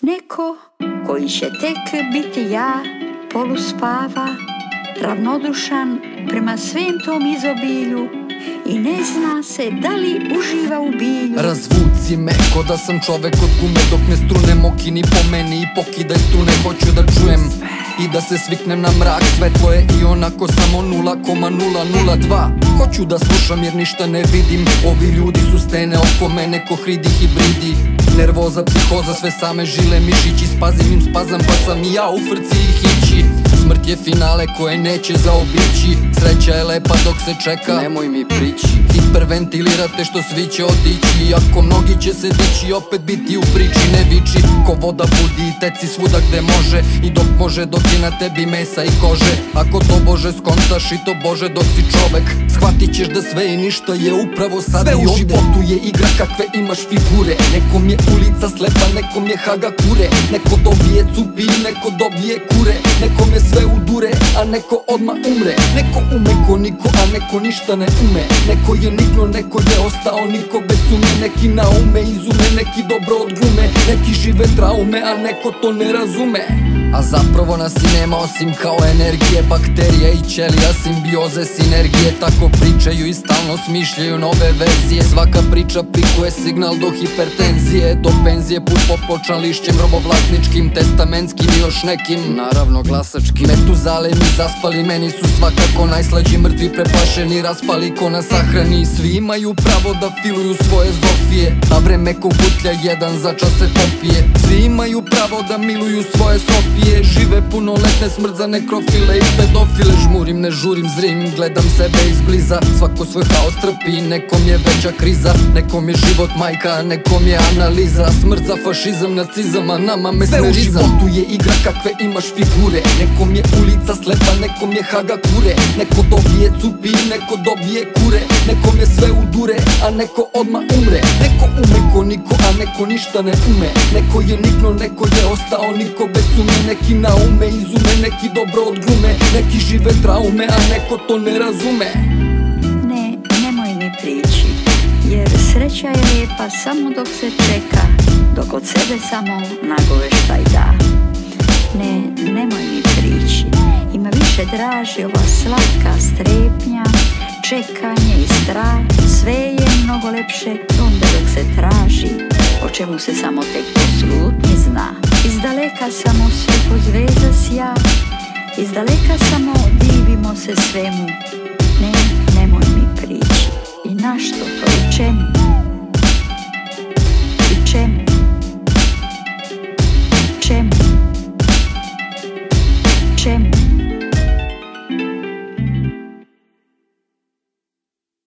Neko koji će tek biti ja, poluspava, ravnodušan prema svem tom izobilju i ne zna se da li uživa u bilju. Razvuci me ko da sam čovek od gume, dok ne strunem okini po meni i pokidaj strune. Hoću da čujem i da se sviknem na mrak, svetlo je i onako samo 0,002. Hoću da slušam jer ništa ne vidim, ovi ljudi su stene oko mene ko hridi hibridi. Nervoza, psihoza, sve same žile mišići, spazim im spazam pa sam i ja u frci i hići. Smrt je finale koje neće zaobići, sreća je lepa dok se čeka, nemoj mi prići. Hiperventilirate što svi će otići, iako mnogi će se dići, opet biti u priči. Ne viči, ko voda budi i teci svuda gde može, i dok može dok je na tebi mesa i kože. Ako to Bože skontaš i to Bože dok si čovek, shvatit ćeš da sve i ništa je upravo sad i ovde. Sve u životu je igra kakve imaš figure, nekom je ulica slepa, nekom je haga kure. Neko dobije cupi, neko dobije kure, nekom je sve udure, a neko odmah umre. Neko ume ko niko, a neko ništa ne ume. Neko je nikno, neko je ostao niko bez sume. Neki naume izume, neki dobro odglume, neki žive traume, a neko to ne razume. A zapravo nas i nema osim kao energije, bakterija i ćelija, simbioze, sinergije. Tako pričaju i stalno smišljaju nove verzije. Svaka priča pikuje signal do hipertenzije, do penzije put popločan lišćem robovlasničkim, testamenskim i još nekim, naravno glasačkim. Metuzale mi zaspali, meni su svakako najslađi, mrtvi preplašeni, raspali ko na sahrani. Svi imaju pravo da filuju svoje zofije, a vreme ko gutlja jedan za čas se popije. Svi imaju pravo da miluju svoje sofije, žive punoletne, smrt za nekrofile i pedofile. Žmurim, ne žurim, zrim, gledam sebe izbliza. Svako svoj haos trpi, nekom je veća kriza, nekom je život majka, a nekom je analiza. Smrt za fašizam, nacizam, a nama mesmerizam. Sve u životu je igra kakve imaš figure, nekom je ulica slepa, nekom je haga kure. Neko dobije cupi, neko dobije kure, nekom je sve udure, a neko odmah umre. Neko ume ko niko, a neko ništa ne ume. Neko je nikno, neko je ostao niko bez sume. Neki naume izume, neki dobro odglume, neki žive traume, a neko to ne razume. Ne, nemoj mi prići, jer sreća je lijepa samo dok se čeka, dok od sebe samo nagoveštaj da. Ne, nemoj mi prići, ima više draži ova slatka strepnja, čekanje i strah. Sve je mnogo lepše onda dok se traži, o čemu se samo tek po slutnji zna. Izdaleka samo sve ko zvezda sja, izdaleka samo divimo se svemu. Ne, nemoj mi prići, i na što to i čemu? I čemu? Čemu? Čemu?